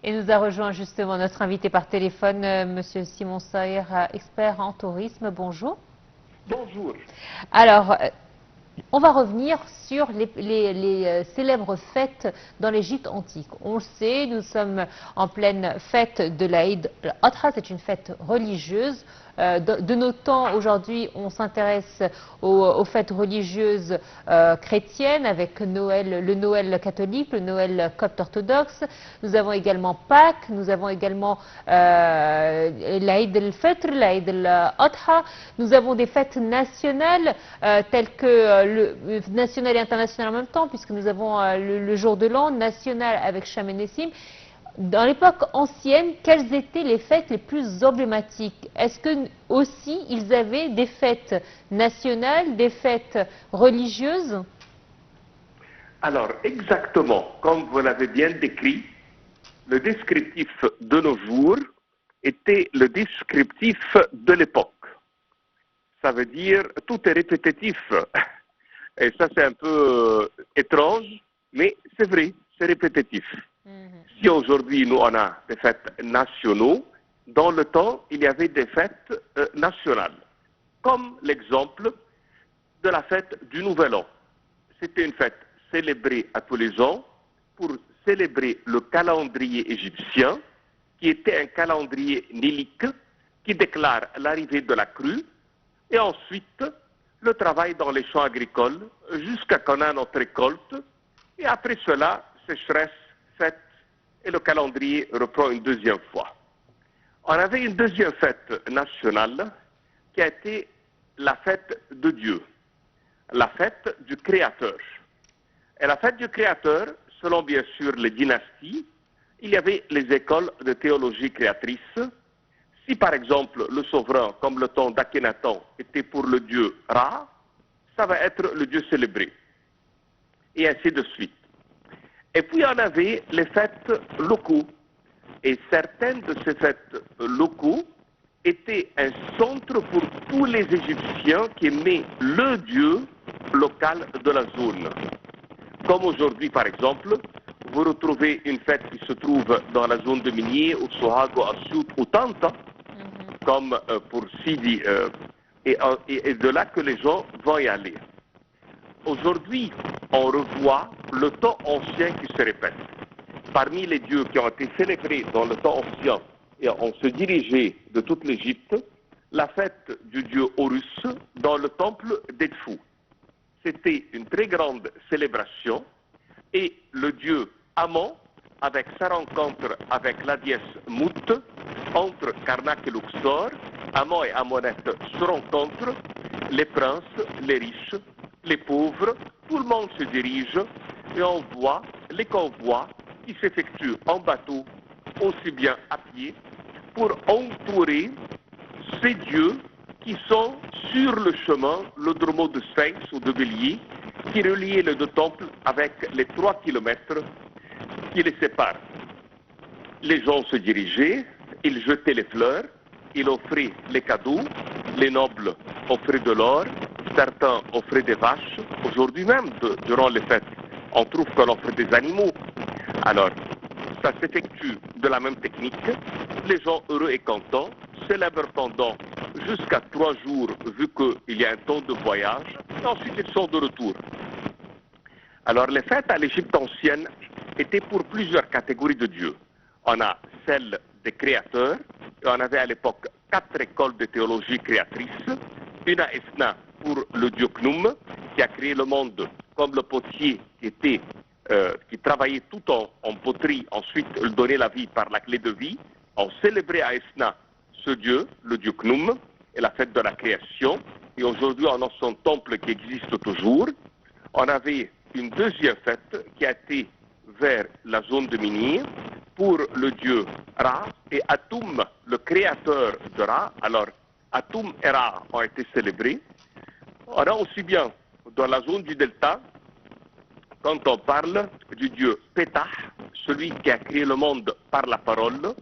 Et nous a rejoint justement notre invité par téléphone, Monsieur Simon Sayer, expert en tourisme. Bonjour. Bonjour. Alors, on va revenir sur les célèbres fêtes dans l'Égypte antique. On le sait, nous sommes en pleine fête de l'Aïd al-Adha, c'est une fête religieuse. De nos temps, aujourd'hui, on s'intéresse aux fêtes religieuses chrétiennes avec Noël, le Noël catholique, le Noël copte orthodoxe. Nous avons également Pâques, nous avons également l'Aïd al-Fitr, l'Aïd al-Adha. Nous avons des fêtes nationales telles que nationales et internationales en même temps, puisque nous avons le jour de l'an national avec Chamenessim. Dans l'époque ancienne, quelles étaient les fêtes les plus emblématiques? Est-ce que aussi ils avaient des fêtes nationales, des fêtes religieuses? Alors, exactement, comme vous l'avez bien décrit, le descriptif de nos jours était le descriptif de l'époque. Ça veut dire tout est répétitif. Et ça, c'est un peu étrange, mais c'est vrai, c'est répétitif. Si aujourd'hui, nous, on a des fêtes nationaux, dans le temps, il y avait des fêtes nationales. Comme l'exemple de la fête du Nouvel An. C'était une fête célébrée à tous les ans pour célébrer le calendrier égyptien, qui était un calendrier nélique qui déclare l'arrivée de la crue et ensuite le travail dans les champs agricoles jusqu'à qu'on a notre récolte. Et après cela, sécheresse, fête, et le calendrier reprend une deuxième fois. On avait une deuxième fête nationale qui a été la fête de Dieu, la fête du Créateur. Et la fête du Créateur, selon bien sûr les dynasties, il y avait les écoles de théologie créatrice. Si par exemple le souverain, comme le temps d'Akhenaton, était pour le dieu Ra, ça va être le dieu célébré. Et ainsi de suite. Et puis on avait les fêtes locaux. Et certaines de ces fêtes locaux étaient un centre pour tous les Égyptiens qui aimaient le dieu local de la zone. Comme aujourd'hui, par exemple, vous retrouvez une fête qui se trouve dans la zone de Minier, au Sohago, à Sout, au Tanta, comme pour Sidi, et de là que les gens vont y aller. Aujourd'hui, on revoit le temps ancien qui se répète. Parmi les dieux qui ont été célébrés dans le temps ancien et on se dirigeait de toute l'Égypte, la fête du dieu Horus dans le temple d'Edfou. C'était une très grande célébration et le dieu Amon, avec sa rencontre avec la déesse Mout, entre Karnak et Luxor, Amon et Amonette se rencontrent, les princes, les riches, les pauvres, tout le monde se dirige et on voit les convois qui s'effectuent en bateau, aussi bien à pied, pour entourer ces dieux qui sont sur le chemin, le dromo de Sphinx ou de Bélier, qui reliait les deux temples avec les 3 kilomètres qui les séparent. Les gens se dirigeaient, ils jetaient les fleurs, ils offraient les cadeaux, les nobles offraient de l'or, certains offraient des vaches. Aujourd'hui même, durant les fêtes, on trouve qu'on offre des animaux. Alors, ça s'effectue de la même technique. Les gens heureux et contents célèbrent pendant jusqu'à 3 jours, vu qu'il y a un temps de voyage, et ensuite ils sont de retour. Alors, les fêtes à l'Égypte ancienne étaient pour plusieurs catégories de dieux. On a celle des créateurs, et on avait à l'époque 4 écoles de théologie créatrice. Une à Esna pour le dieu Khnum, qui a créé le monde comme le potier qui travaillait tout en poterie, ensuite il donnait la vie par la clé de vie. On célébrait à Esna ce dieu, le dieu Khnum, et la fête de la création. Et aujourd'hui, on a son temple qui existe toujours. On avait une deuxième fête qui a été vers la zone de Minier pour le dieu Ra et Atum, le créateur de Ra. Alors, Atum et Ra ont été célébrés. On a aussi bien dans la zone du delta, quand on parle du dieu Pétah, celui qui a créé le monde par la parole,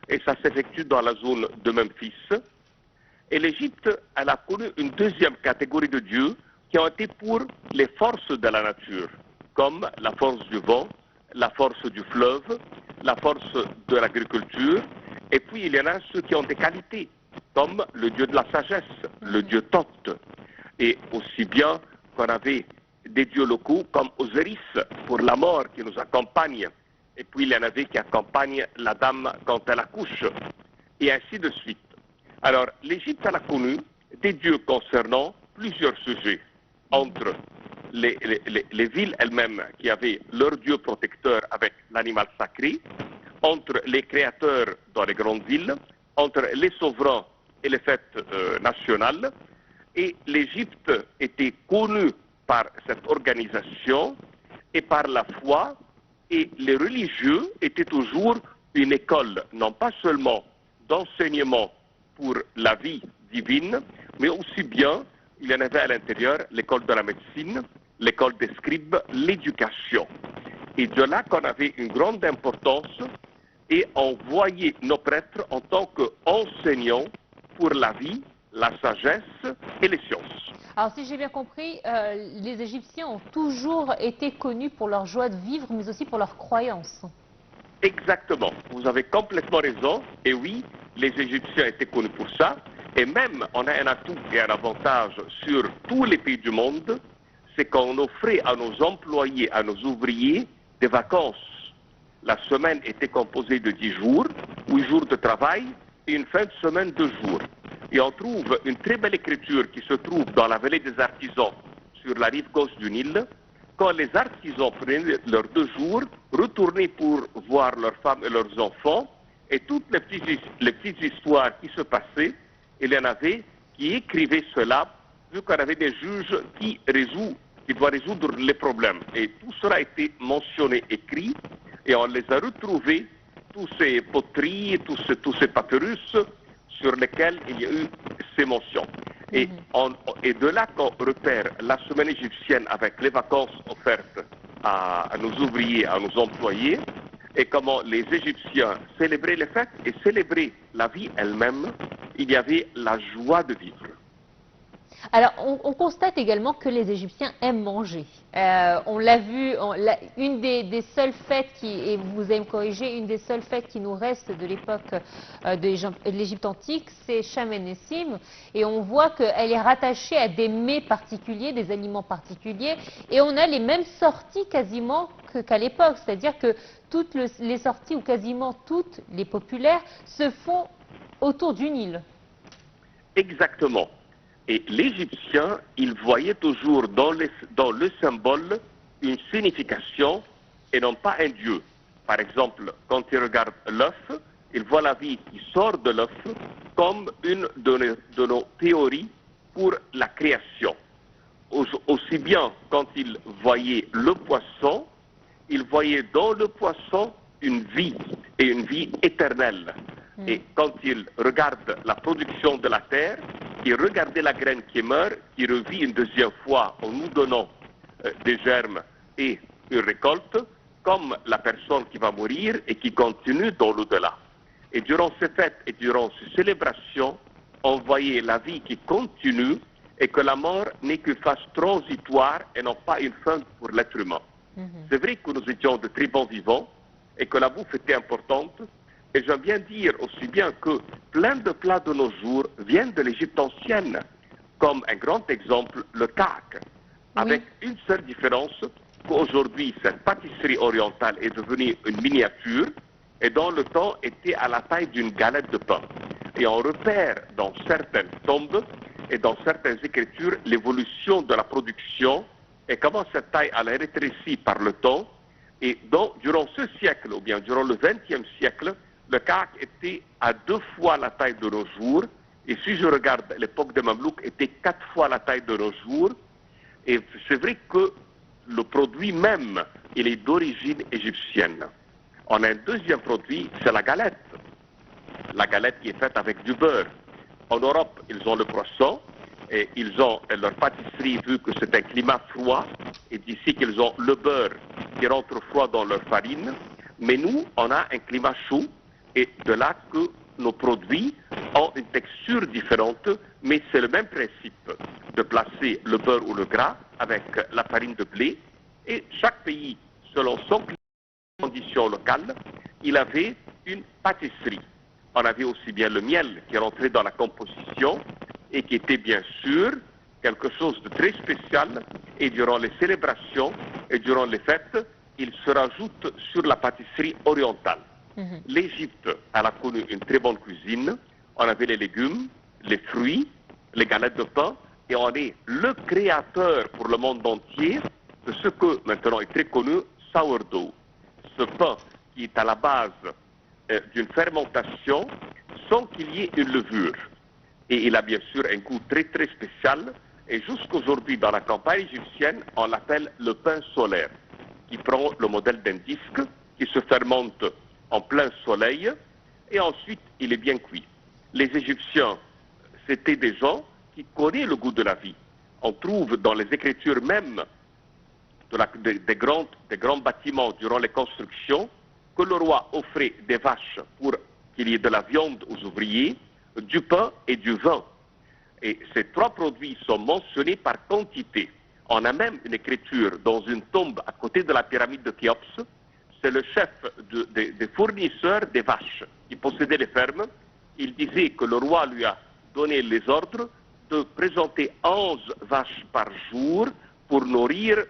et ça s'effectue dans la zone de Memphis. Et l'Égypte, elle a connu une deuxième catégorie de dieux qui ont été pour les forces de la nature, comme la force du vent, la force du fleuve, la force de l'agriculture, et puis il y en a ceux qui ont des qualités, comme le dieu de la sagesse, le dieu Thoth, et aussi bien qu'on avait des dieux locaux comme Osiris pour la mort qui nous accompagne, et puis il y en avait qui accompagnent la dame quand elle accouche, et ainsi de suite. Alors l'Égypte elle a connu des dieux concernant plusieurs sujets, entre les villes elles-mêmes qui avaient leur dieu protecteur avec l'animal sacré, entre les créateurs dans les grandes villes, entre les souverains et les fêtes nationales. Et l'Égypte était connue par cette organisation et par la foi, et les religieux étaient toujours une école, non pas seulement d'enseignement pour la vie divine, mais aussi bien, il y en avait à l'intérieur l'école de la médecine, l'école des scribes, l'éducation. Et de là qu'on avait une grande importance et on voyait nos prêtres en tant qu'enseignants pour la vie, la sagesse et les sciences. Alors si j'ai bien compris, les Égyptiens ont toujours été connus pour leur joie de vivre, mais aussi pour leurs croyances. Exactement, vous avez complètement raison, et oui, les Égyptiens étaient connus pour ça, et même on a un atout et un avantage sur tous les pays du monde, c'est qu'on offrait à nos employés, à nos ouvriers, des vacances. La semaine était composée de 10 jours, 8 jours de travail et une fin de semaine de 2 jours. Et on trouve une très belle écriture qui se trouve dans la vallée des artisans, sur la rive gauche du Nil, quand les artisans prenaient leurs 2 jours, retournaient pour voir leurs femmes et leurs enfants, et toutes les petites histoires qui se passaient, il y en avait qui écrivaient cela, vu qu'on avait des juges qui doivent résoudre les problèmes. Et tout cela a été mentionné, écrit, et on les a retrouvés, tous ces poteries, tous ces papyrus, sur lesquels il y a eu ces mentions. Et de là qu'on repère la semaine égyptienne avec les vacances offertes à nos ouvriers, à nos employés, et comment les Égyptiens célébraient les fêtes et célébraient la vie elle-même, il y avait la joie de vivre. Alors, on constate également que les Égyptiens aiment manger. On l'a vu, une des seules fêtes et vous allez me corriger, une des seules fêtes qui nous reste de l'époque de l'Égypte antique, c'est Shem el-Nessim, et on voit qu'elle est rattachée à des mets particuliers, des aliments particuliers, et on a les mêmes sorties quasiment qu'à l'époque, c'est-à-dire que toutes les sorties, ou quasiment toutes les populaires, se font autour du Nil. Exactement. Et l'Égyptien, il voyait toujours dans le symbole une signification et non pas un dieu. Par exemple, quand il regarde l'œuf, il voit la vie qui sort de l'œuf comme une de nos théories pour la création. Aussi bien quand il voyait le poisson, il voyait dans le poisson une vie et une vie éternelle. Et quand il regarde la production de la terre, il regardait la graine qui meurt, qui revit une deuxième fois en nous donnant des germes et une récolte, comme la personne qui va mourir et qui continue dans l'au-delà. Et durant ces fêtes et durant ces célébrations, on voyait la vie qui continue et que la mort n'est qu'une phase transitoire et non pas une fin pour l'être humain. C'est vrai que nous étions de très bons vivants et que la bouffe était importante. Et j'aime bien dire aussi bien que plein de plats de nos jours viennent de l'Égypte ancienne, comme un grand exemple, le kak, avec une seule différence, qu'aujourd'hui cette pâtisserie orientale est devenue une miniature et dans le temps était à la taille d'une galette de pain. Et on repère dans certaines tombes et dans certaines écritures l'évolution de la production et comment cette taille a rétréci par le temps. Et durant ce siècle, ou bien durant le XXe siècle, le kak était à 2 fois la taille de nos jours. Et si je regarde l'époque des Mamelouks, était 4 fois la taille de nos jours. Et c'est vrai que le produit même, il est d'origine égyptienne. On a un deuxième produit, c'est la galette. La galette qui est faite avec du beurre. En Europe, ils ont le poisson et ils ont leur pâtisserie vu que c'est un climat froid. Et d'ici qu'ils ont le beurre qui rentre froid dans leur farine. Mais nous, on a un climat chaud et de là que nos produits ont une texture différente, mais c'est le même principe de placer le beurre ou le gras avec la farine de blé. Et chaque pays, selon son climat, conditions locales, il avait une pâtisserie. On avait aussi bien le miel qui rentrait dans la composition et qui était bien sûr quelque chose de très spécial. Et durant les célébrations et durant les fêtes, il se rajoute sur la pâtisserie orientale. L'Égypte, elle a connu une très bonne cuisine. On avait les légumes, les fruits, les galettes de pain, et on est le créateur pour le monde entier de ce que maintenant est très connu, sourdough. Ce pain qui est à la base d'une fermentation sans qu'il y ait une levure. Et il a bien sûr un goût très très spécial. Et jusqu'aujourd'hui, dans la campagne égyptienne, on l'appelle le pain solaire, qui prend le modèle d'un disque, qui se fermente en plein soleil, et ensuite il est bien cuit. Les Égyptiens, c'était des gens qui connaissaient le goût de la vie. On trouve dans les écritures même des grands bâtiments durant les constructions que le roi offrait des vaches pour qu'il y ait de la viande aux ouvriers, du pain et du vin. Et ces trois produits sont mentionnés par quantité. On a même une écriture dans une tombe à côté de la pyramide de Khéops. C'est le chef des fournisseurs des vaches qui possédait les fermes. Il disait que le roi lui a donné les ordres de présenter 11 vaches par jour pour nourrir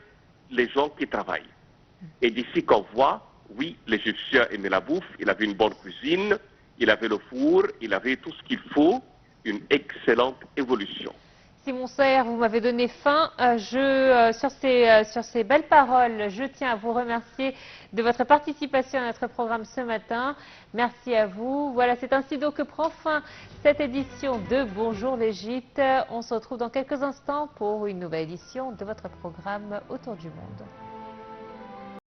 les gens qui travaillent. Et d'ici qu'on voit, oui, l'Égyptien aimait la bouffe, il avait une bonne cuisine, il avait le four, il avait tout ce qu'il faut, une excellente évolution. Simon Serre, vous m'avez donné faim. Sur ces belles paroles, je tiens à vous remercier de votre participation à notre programme ce matin. Merci à vous. Voilà, c'est ainsi donc que prend fin cette édition de Bonjour l'Égypte. On se retrouve dans quelques instants pour une nouvelle édition de votre programme Autour du monde.